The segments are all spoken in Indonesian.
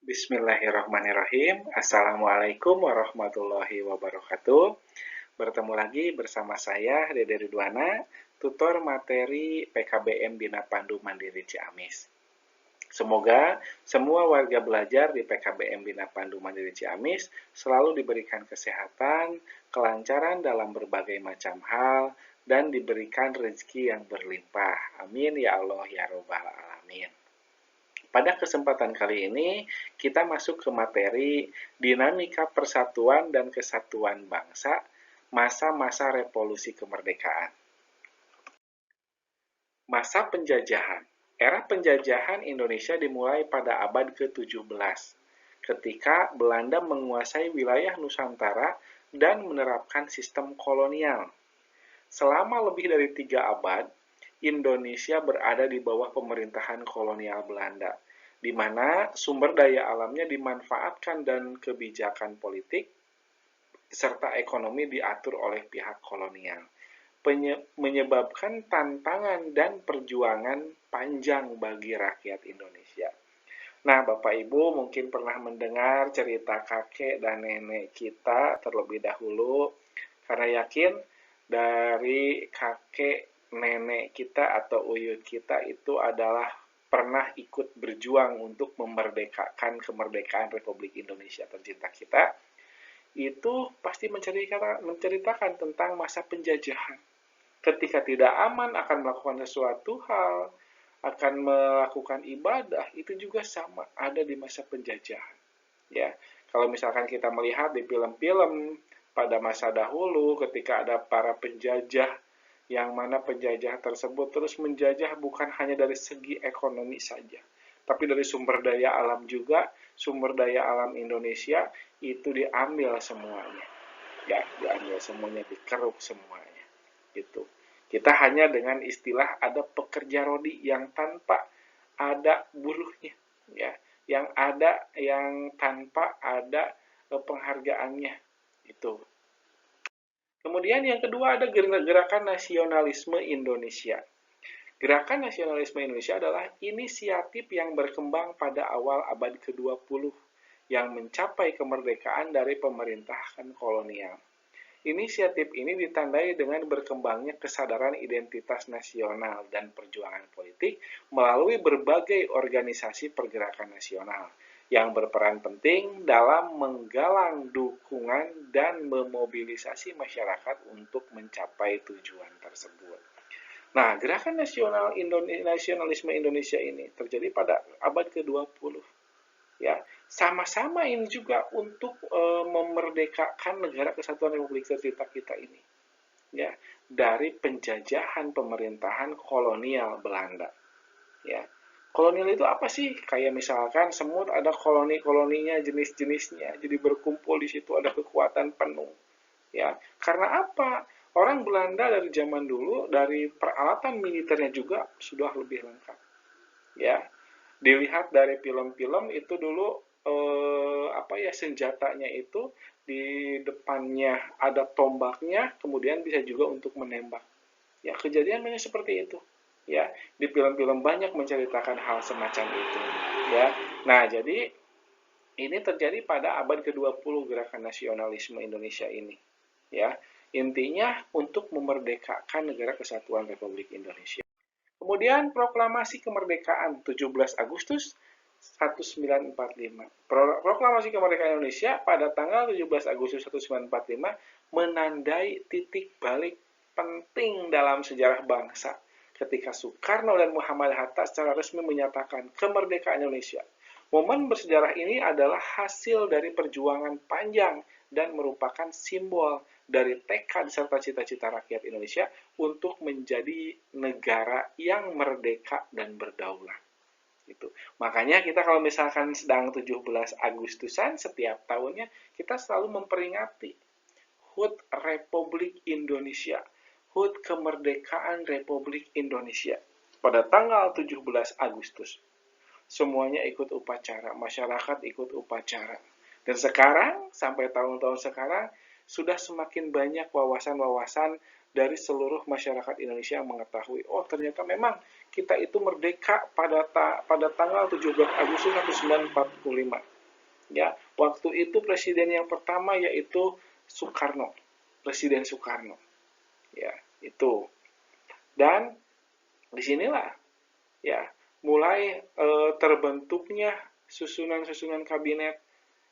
Bismillahirrahmanirrahim. Assalamualaikum warahmatullahi wabarakatuh. Bertemu lagi bersama saya, Dede Ridwana, tutor materi PKBM Bina Pandu Mandiri Ciamis. Semoga semua warga belajar di PKBM Bina Pandu Mandiri Ciamis selalu diberikan kesehatan, kelancaran dalam berbagai macam hal, dan diberikan rezeki yang berlimpah. Amin ya Allah ya Rabbal Alamin. Pada kesempatan kali ini, kita masuk ke materi dinamika persatuan dan kesatuan bangsa, masa-masa revolusi kemerdekaan. Masa penjajahan. Era penjajahan Indonesia dimulai pada abad ke-17, ketika Belanda menguasai wilayah Nusantara dan menerapkan sistem kolonial. Selama lebih dari 3 abad, Indonesia berada di bawah pemerintahan kolonial Belanda, di mana sumber daya alamnya dimanfaatkan dan kebijakan politik serta ekonomi diatur oleh pihak kolonial, menyebabkan tantangan dan perjuangan panjang bagi rakyat Indonesia. Nah, Bapak Ibu mungkin pernah mendengar cerita kakek dan nenek kita terlebih dahulu, karena yakin dari kakek nenek kita atau uyut kita itu adalah pernah ikut berjuang untuk memerdekakan kemerdekaan Republik Indonesia tercinta kita, itu pasti menceritakan tentang masa penjajahan. Ketika tidak aman akan melakukan sesuatu hal, akan melakukan ibadah, itu juga sama ada di masa penjajahan. Ya, kalau misalkan kita melihat di film-film pada masa dahulu ketika ada para penjajah, yang mana penjajah tersebut terus menjajah bukan hanya dari segi ekonomi saja, tapi dari sumber daya alam juga. Sumber daya alam Indonesia itu diambil semuanya, ya, diambil semuanya, dikeruk semuanya, gitu. Kita hanya dengan istilah ada pekerja rodi yang tanpa ada buruhnya, ya, yang tanpa ada penghargaannya, itu. Kemudian yang kedua ada gerakan nasionalisme Indonesia. Gerakan nasionalisme Indonesia adalah inisiatif yang berkembang pada awal abad ke-20 yang mencapai kemerdekaan dari pemerintahan kolonial. Inisiatif ini ditandai dengan berkembangnya kesadaran identitas nasional dan perjuangan politik melalui berbagai organisasi pergerakan nasional yang berperan penting dalam menggalang dukungan dan memobilisasi masyarakat untuk mencapai tujuan tersebut. Nah, gerakan nasionalisme Indonesia ini terjadi pada abad ke-20. Ya, sama-sama ini juga untuk memerdekakan negara kesatuan Republik tercinta kita ini. Ya, dari penjajahan pemerintahan kolonial Belanda. Ya. Kolonial itu apa sih? Kayak misalkan semut ada koloni-koloninya, jenis-jenisnya. Jadi berkumpul di situ ada kekuatan penuh. Ya, karena apa? Orang Belanda dari zaman dulu dari peralatan militernya juga sudah lebih lengkap. Ya, dilihat dari film-film itu dulu senjatanya itu di depannya ada tombaknya, kemudian bisa juga untuk menembak. Ya, kejadian banyak seperti itu. Ya, di film-film banyak menceritakan hal semacam itu. Ya, nah jadi ini terjadi pada abad ke-20 gerakan nasionalisme Indonesia ini. Ya, intinya untuk memerdekakan negara kesatuan Republik Indonesia. Kemudian proklamasi kemerdekaan 17 Agustus 1945. Proklamasi kemerdekaan Indonesia pada tanggal 17 Agustus 1945 menandai titik balik penting dalam sejarah bangsa ketika Soekarno dan Muhammad Hatta secara resmi menyatakan kemerdekaan Indonesia. Momen bersejarah ini adalah hasil dari perjuangan panjang dan merupakan simbol dari tekad serta cita-cita rakyat Indonesia untuk menjadi negara yang merdeka dan berdaulat. Itu. Makanya kita kalau misalkan sedang 17 Agustusan setiap tahunnya, kita selalu memperingati HUT Republik Indonesia, HUT Kemerdekaan Republik Indonesia pada tanggal 17 Agustus. Semuanya ikut upacara, masyarakat ikut upacara. Dan sekarang, sampai tahun-tahun sekarang, sudah semakin banyak wawasan-wawasan dari seluruh masyarakat Indonesia yang mengetahui, oh ternyata memang kita itu merdeka pada tanggal 17 Agustus 1945. Ya, waktu itu presiden yang pertama yaitu Soekarno, Presiden Soekarno. Ya, itu. Dan disinilah ya mulai terbentuknya susunan-susunan kabinet.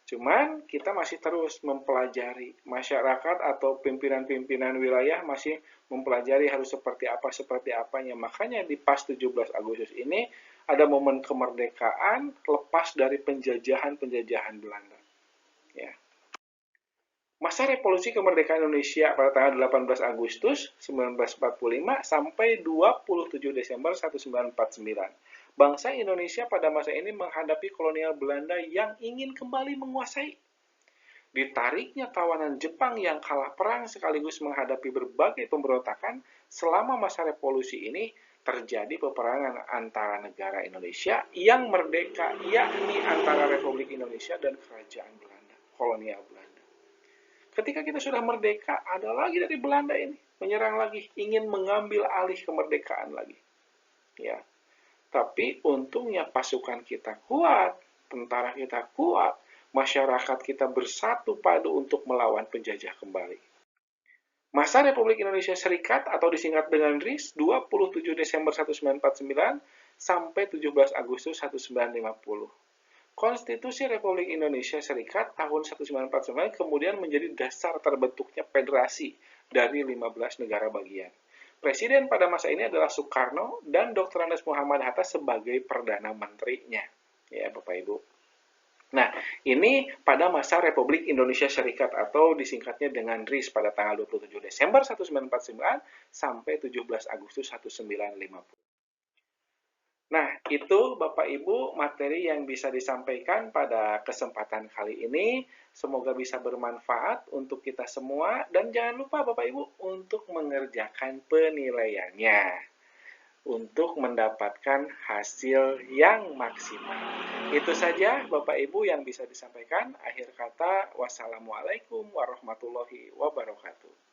Cuman kita masih terus mempelajari, masyarakat atau pimpinan-pimpinan wilayah masih mempelajari harus seperti apanya. Makanya di pas 17 Agustus ini ada momen kemerdekaan lepas dari penjajahan-penjajahan Belanda. Ya. Masa revolusi kemerdekaan Indonesia pada tanggal 18 Agustus 1945 sampai 27 Desember 1949. Bangsa Indonesia pada masa ini menghadapi kolonial Belanda yang ingin kembali menguasai. Ditariknya tawanan Jepang yang kalah perang sekaligus menghadapi berbagai pemberontakan, selama masa revolusi ini terjadi peperangan antara negara Indonesia yang merdeka, yakni antara Republik Indonesia dan Kerajaan Belanda, kolonial Belanda. Ketika kita sudah merdeka, ada lagi dari Belanda ini menyerang lagi, ingin mengambil alih kemerdekaan lagi. Ya, tapi untungnya pasukan kita kuat, tentara kita kuat, masyarakat kita bersatu padu untuk melawan penjajah kembali. Masa Republik Indonesia Serikat atau disingkat dengan RIS 27 Desember 1949 sampai 17 Agustus 1950. Konstitusi Republik Indonesia Serikat tahun 1949 kemudian menjadi dasar terbentuknya federasi dari 15 negara bagian. Presiden pada masa ini adalah Soekarno dan Dr. Andes Muhammad Hatta sebagai Perdana Menterinya. Ya, Bapak Ibu. Nah, ini pada masa Republik Indonesia Serikat atau disingkatnya dengan RIS pada tanggal 27 Desember 1949 sampai 17 Agustus 1950. Nah, itu Bapak Ibu materi yang bisa disampaikan pada kesempatan kali ini. Semoga bisa bermanfaat untuk kita semua. Dan jangan lupa Bapak Ibu untuk mengerjakan penilaiannya. Untuk mendapatkan hasil yang maksimal. Itu saja Bapak Ibu yang bisa disampaikan. Akhir kata, wassalamualaikum warahmatullahi wabarakatuh.